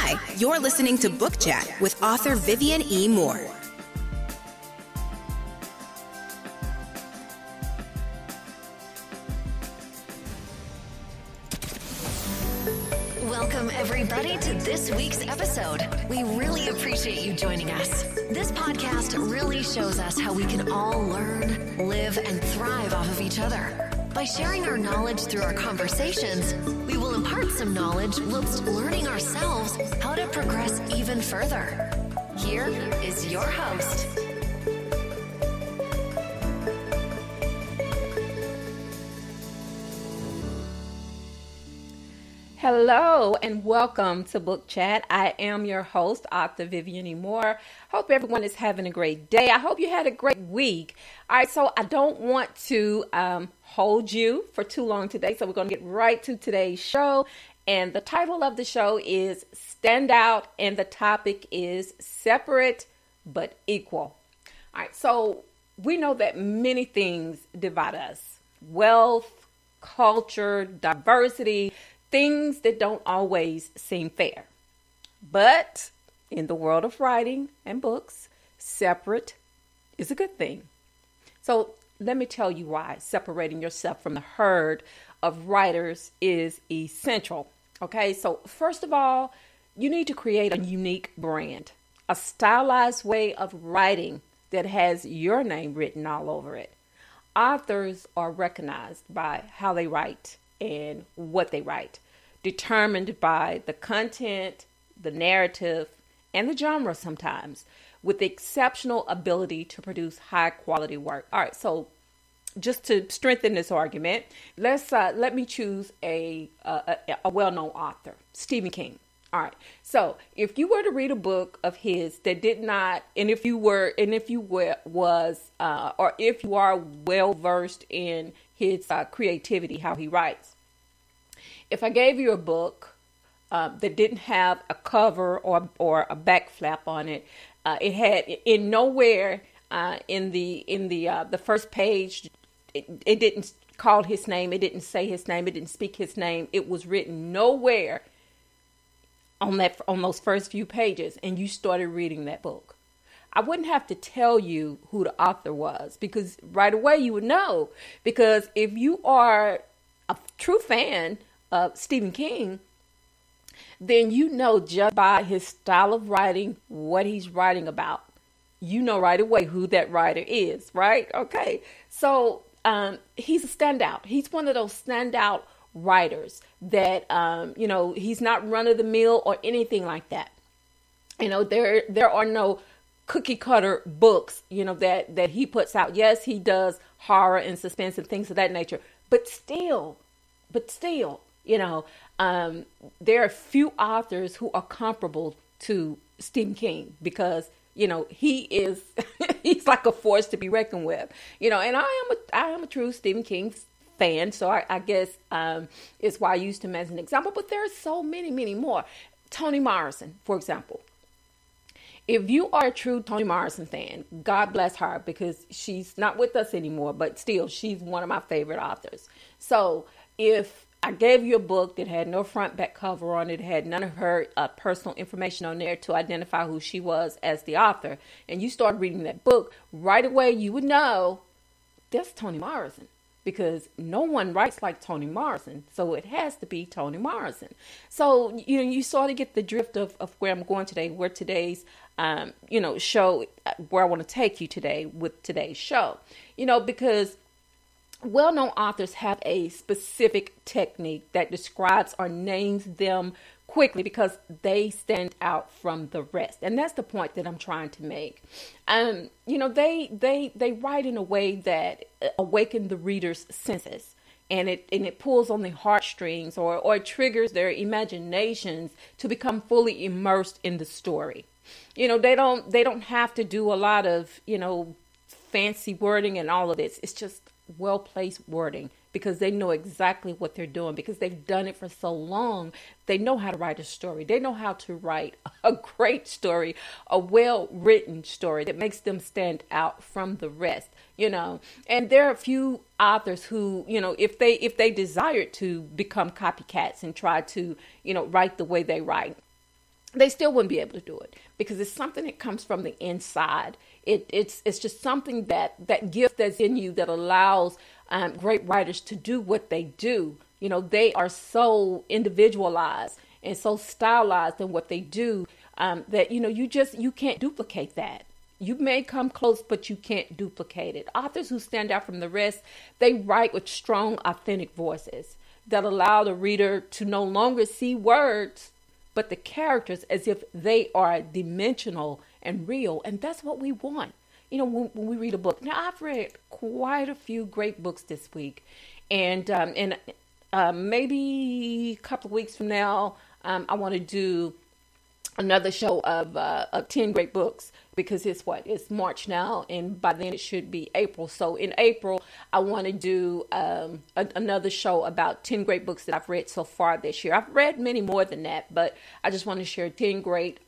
Hi, you're listening to Book Chat with author Vivian E. Moore. Welcome, everybody, to this week's episode. We really appreciate you joining us. This podcast really shows us how we can all learn, live, and thrive off of each other. By sharing our knowledge through our conversations, we will impart some knowledge whilst learning ourselves how to progress even further. Here is your host. Hello and welcome to Book Chat. I am your host, author Vivian E. Moore. Hope everyone is having a great day. I hope you had a great week. All right, so I don't want to hold you for too long today, so we're going to get right to today's show. And the title of the show is Standout, and the topic is Separate but Equal. All right, so we know that many things divide us. Wealth, culture, diversity, things that don't always seem fair. But in the world of writing and books, separate is a good thing. So let me tell you why separating yourself from the herd of writers is essential. Okay, so first of all, you need to create a unique brand, a stylized way of writing that has your name written all over it. Authors are recognized by how they write and what they write, determined by the content, the narrative, and the genre sometimes, with exceptional ability to produce high quality work. All right, so just to strengthen this argument, let me choose a well-known author, Stephen King. All right, so if you were to read a book of his that did not, if you are well versed in his creativity, how he writes. If I gave you a book that didn't have a cover or a back flap on it, it had in nowhere in the first page, it didn't call his name, it didn't say his name, it didn't speak his name. It was written nowhere on those first few pages, and you started reading that book. I wouldn't have to tell you who the author was, because right away you would know. Because if you are a true fan of Stephen King, then you know just by his style of writing what he's writing about. You know right away who that writer is, right? Okay, so he's a standout. He's one of those standout writers that he's not run of the mill or anything like that. There are no cookie cutter books that he puts out. Yes, he does horror and suspense and things of that nature, but still, there are few authors who are comparable to Stephen King, because he is he's like a force to be reckoned with. And I am a true Stephen King fan, so I guess it's why I used him as an example. But there are so many more. Toni Morrison, for example. If you are a true Toni Morrison fan, God bless her, because she's not with us anymore, but still, she's one of my favorite authors. So if I gave you a book that had no front back cover on it, had none of her personal information on there to identify who she was as the author, and you start reading that book, right away you would know that's Toni Morrison, because no one writes like Toni Morrison, so it has to be Toni Morrison. So you sort of get the drift of where I'm going today, where today's show, where I want to take you today with today's show. Because well-known authors have a specific technique that describes or names them quickly because they stand out from the rest. And that's the point that I'm trying to make. They write in a way that awaken the reader's senses. And it pulls on the heartstrings or it triggers their imaginations to become fully immersed in the story. They don't have to do a lot of, fancy wording and all of this. It's just well-placed wording, because they know exactly what they're doing, because they've done it for so long. They know how to write a story. They know how to write a great story, a well-written story that makes them stand out from the rest, And there are a few authors who, if they desired to become copycats and try to, write the way they write, they still wouldn't be able to do it because it's something that comes from the inside. It's just something that gift that's in you that allows great writers to do what they do. You know, they are so individualized and so stylized in what they do that, you know, you can't duplicate that. You may come close, but you can't duplicate it. Authors who stand out from the rest, they write with strong, authentic voices that allow the reader to no longer see words, but the characters as if they are dimensional and real. And that's what we want. You know, when we read a book. Now, I've read quite a few great books this week. And maybe a couple of weeks from now, I want to do another show of 10 great books, because it's March now, and by then it should be April. So in April, I want to do another show about 10 great books that I've read so far this year. I've read many more than that, but I just want to share 10 great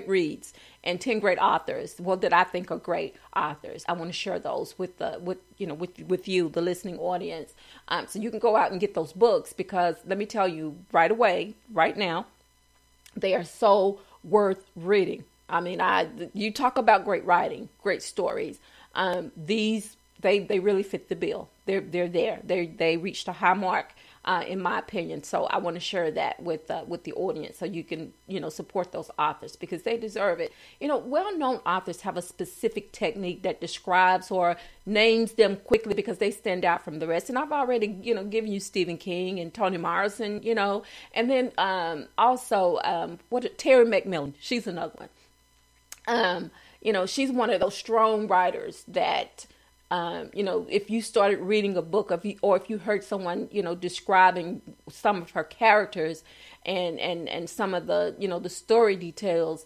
reads and 10 great authors, well, that I think are great authors. I want to share those with you, the listening audience. So you can go out and get those books, because let me tell you right away, right now, they are so worth reading. I mean, you talk about great writing, great stories. These they really fit the bill. They're there. They reached a high mark, in my opinion. So I want to share that with the audience, so you can support those authors, because they deserve it. You know, well-known authors have a specific technique that describes or names them quickly because they stand out from the rest. And I've already given you Stephen King and Toni Morrison, and then also Terry McMillan. She's another one. She's one of those strong writers that, if you started reading a book or if you heard someone, describing some of her characters and some of the, the story details,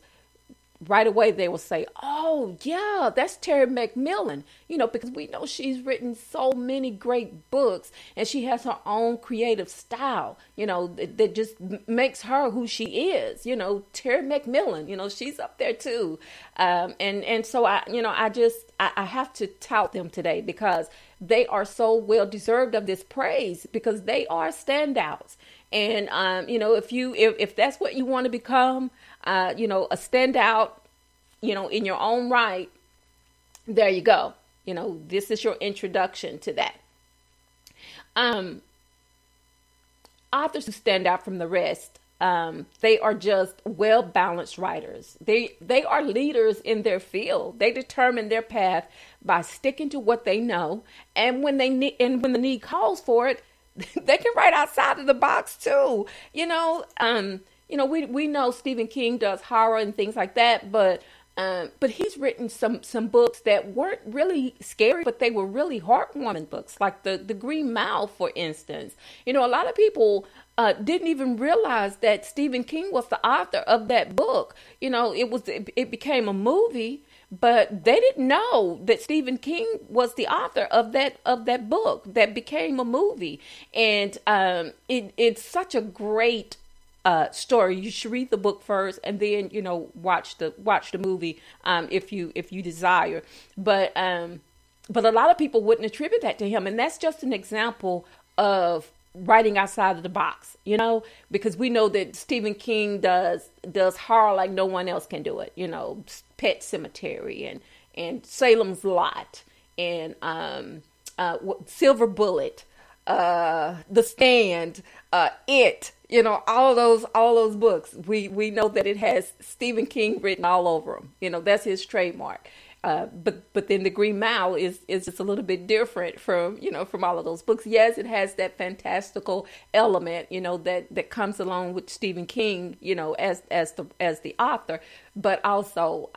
right away they will say, oh yeah, that's Terry McMillan, because we know she's written so many great books and she has her own creative style, that just makes her who she is. Terry McMillan, she's up there too. And so I have to tout them today, because they are so well deserved of this praise, because they are standouts. And, if that's what you want to become, a standout, in your own right, there you go. This is your introduction to that. Authors who stand out from the rest, they are just well-balanced writers. They are leaders in their field. They determine their path by sticking to what they know. And when the need calls for it, they can write outside of the box too. We know Stephen King does horror and things like that, but he's written some books that weren't really scary, but they were really heartwarming books, like the Green Mile, for instance. A lot of people didn't even realize that Stephen King was the author of that book. It became a movie, but they didn't know that Stephen King was the author of that book that became a movie. And it's such a great story. You should read the book first, and then watch the movie if you desire. But a lot of people wouldn't attribute that to him, and that's just an example of writing outside of the box. Because we know that Stephen King does horror like no one else can do it. Pet Cemetery and Salem's Lot and Silver Bullet, The Stand, It. All those books. We know that it has Stephen King written all over them. That's his trademark. But then the Green Mile is just a little bit different from all of those books. Yes, it has that fantastical element, that comes along with Stephen King, as the author, but also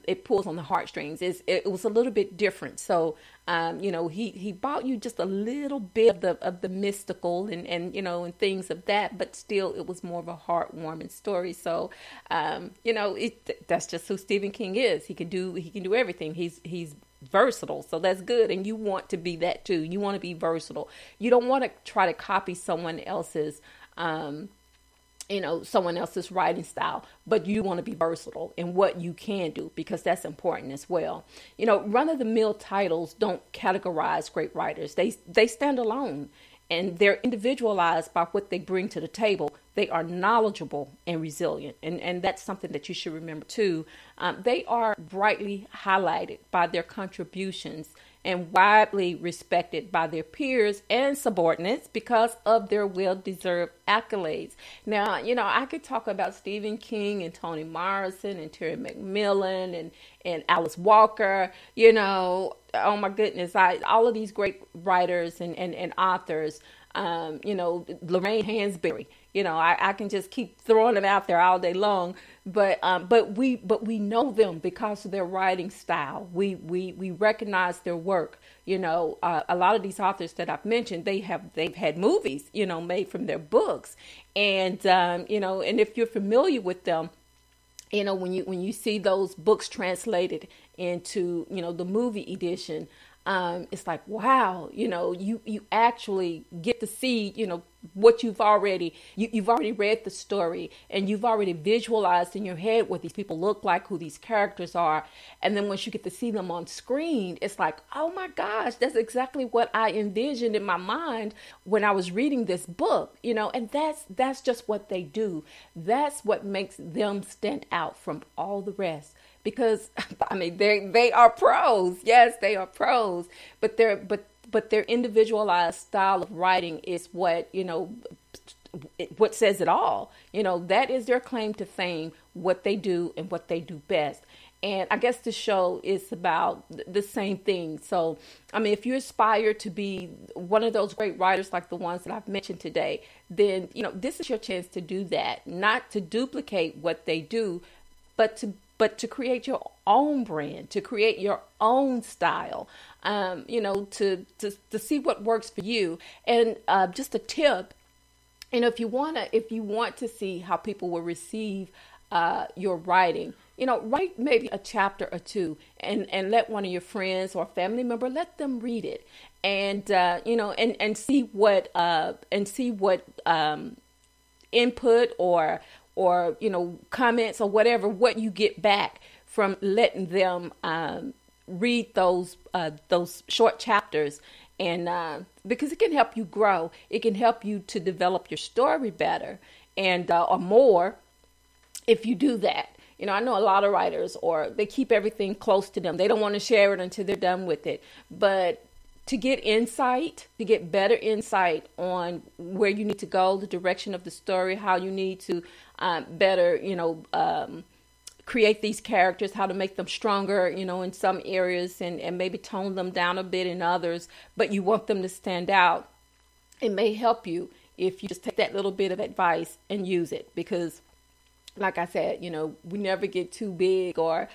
it pulls on the heartstrings. It was a little bit different. So he brought you just a little bit of the mystical and things of that, but still it was more of a heartwarming story. So that's just who Stephen King is. He can do everything. He's versatile, so that's good. And you want to be that too. You want to be versatile. You don't want to try to copy someone else's writing style, but you want to be versatile in what you can do, because that's important as well. Run-of-the-mill titles don't categorize great writers. They stand alone, and they're individualized by what they bring to the table. They are knowledgeable and resilient. And that's something that you should remember too. They are brightly highlighted by their contributions and widely respected by their peers and subordinates because of their well-deserved accolades. Now, I could talk about Stephen King and Toni Morrison and Terry McMillan and Alice Walker, oh my goodness, all of these great writers and authors, Lorraine Hansberry, I can just keep throwing them out there all day long, but we know them because of their writing style. We recognize their work. A lot of these authors that I've mentioned, they've had movies, made from their books, and and if you're familiar with them, when you see those books translated into the movie edition, it's like, wow, you actually get to see, what you've already read the story, and you've already visualized in your head what these people look like, who these characters are. And then once you get to see them on screen, it's like, oh my gosh, that's exactly what I envisioned in my mind when I was reading this book, and that's just what they do. That's what makes them stand out from all the rest. Because they are pros. Yes, they are pros, but their individualized style of writing is what says it all. That is their claim to fame, what they do and what they do best. And I guess the show is about the same thing. So, if you aspire to be one of those great writers like the ones that I've mentioned today, then, this is your chance to do that. Not to duplicate what they do, but to create your own brand, to create your own style, to see what works for you. And just a tip, if you want to see how people will receive your writing, write maybe a chapter or two, and let one of your friends or family member, let them read it, and and see what input or comments or whatever, what you get back from letting them read those short chapters. And because it can help you grow, it can help you to develop your story better and or more if you do that. I know a lot of writers, or they keep everything close to them. They don't want to share it until they're done with it. But to get better insight on where you need to go, the direction of the story, how you need to better, create these characters, how to make them stronger, in some areas and maybe tone them down a bit in others, but you want them to stand out. It may help you if you just take that little bit of advice and use it, because like I said, we never get too big or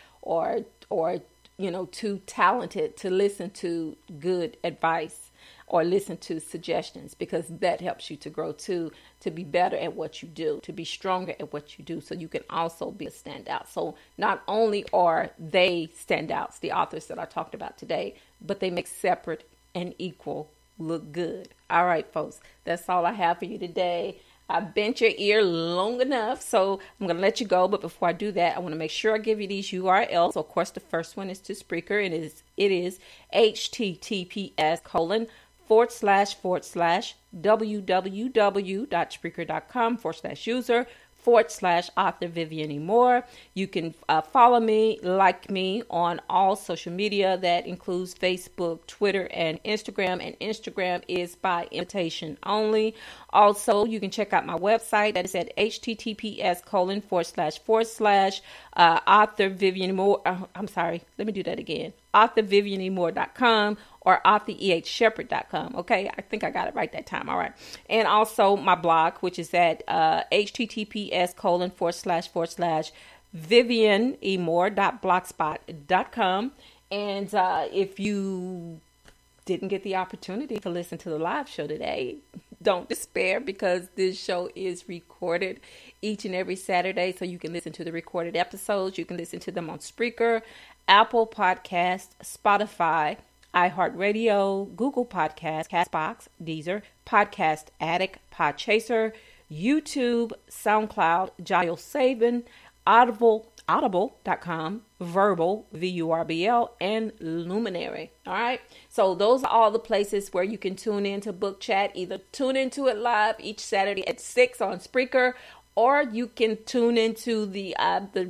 too talented to listen to good advice or listen to suggestions, because that helps you to grow too, to be better at what you do, to be stronger at what you do, so you can also be a standout. So not only are they standouts, the authors that I talked about today, but they make separate and equal look good. All right, folks, that's all I have for you today. I bent your ear long enough, so I'm going to let you go. But before I do that, I want to make sure I give you these URLs. So, of course, the first one is to Spreaker, and it is https://www.spreaker.com/user/author Vivian E. Moore. You can follow me, like me on all social media. That includes Facebook, Twitter, and Instagram. And Instagram is by invitation only. Also, you can check out my website. That is at https://author Vivian Moore. I'm sorry. Let me do that again. authorvivianemore.com or authorehshepherd.com. Okay, I think I got it right that time. All right. And also my blog, which is at https://vivianemore.blogspot.com. And if you didn't get the opportunity to listen to the live show today, don't despair, because this show is recorded each and every Saturday. So you can listen to the recorded episodes. You can listen to them on Spreaker, Apple Podcast, Spotify, iHeartRadio, Google Podcast, Castbox, Deezer, Podcast Addict, Podchaser, YouTube, SoundCloud, Giles Saban, audible.com, Verbal, VURBL, and Luminary. All right. So those are all the places where you can tune in to Book Chat. Either tune into it live each Saturday at 6 on Spreaker, or you can tune into the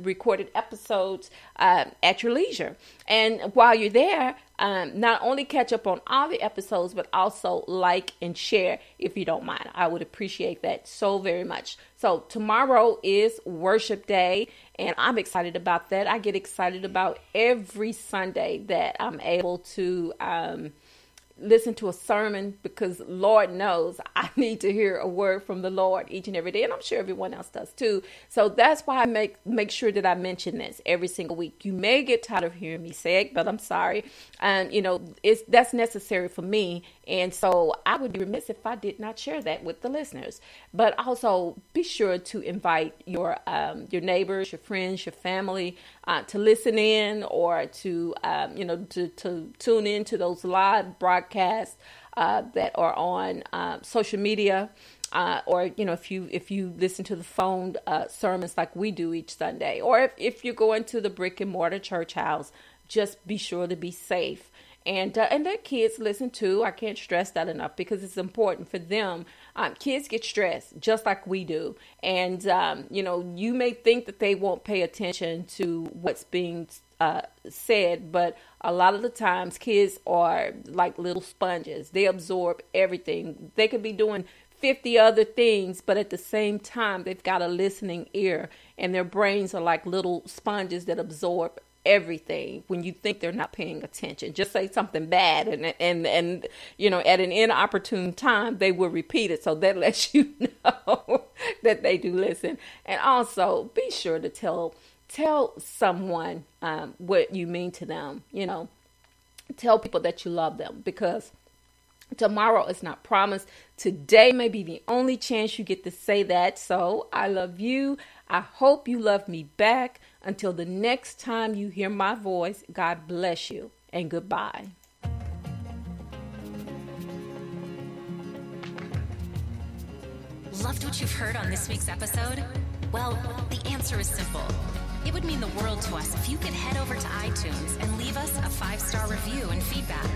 recorded episodes at your leisure. And while you're there, not only catch up on all the episodes, but also like and share if you don't mind. I would appreciate that so very much. So tomorrow is Worship Day, and I'm excited about that. I get excited about every Sunday that I'm able to listen to a sermon, because Lord knows I need to hear a word from the Lord each and every day, and I'm sure everyone else does too. So that's why I make sure that I mention this every single week. You may get tired of hearing me say it, but I'm sorry. That's necessary for me, and so I would be remiss if I did not share that with the listeners. But also be sure to invite your neighbors, your friends, your family to listen in, or to tune in to those live broadcasts that are on social media, or if you listen to the phone sermons like we do each Sunday, or if you're going to the brick and mortar church house, just be sure to be safe. And their kids listen too. I can't stress that enough, because it's important for them. Kids get stressed just like we do. And, you may think that they won't pay attention to what's being said, but a lot of the times kids are like little sponges. They absorb everything. They could be doing 50 other things, but at the same time, they've got a listening ear, and their brains are like little sponges that absorb everything. When you think they're not paying attention, just say something bad, and at an inopportune time they will repeat it. So that lets you know that they do listen. And also be sure to tell someone what you mean to them. Tell people that you love them, because tomorrow is not promised. Today may be the only chance you get to say that. So I love you. I hope you love me back. Until the next time you hear my voice, God bless you, and goodbye. Loved what you've heard on this week's episode? Well, the answer is simple. It would mean the world to us if you could head over to iTunes and leave us a 5-star review and feedback.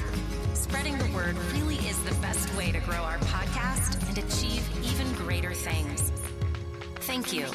Spreading the word really is the best way to grow our podcast and achieve even greater things. Thank you.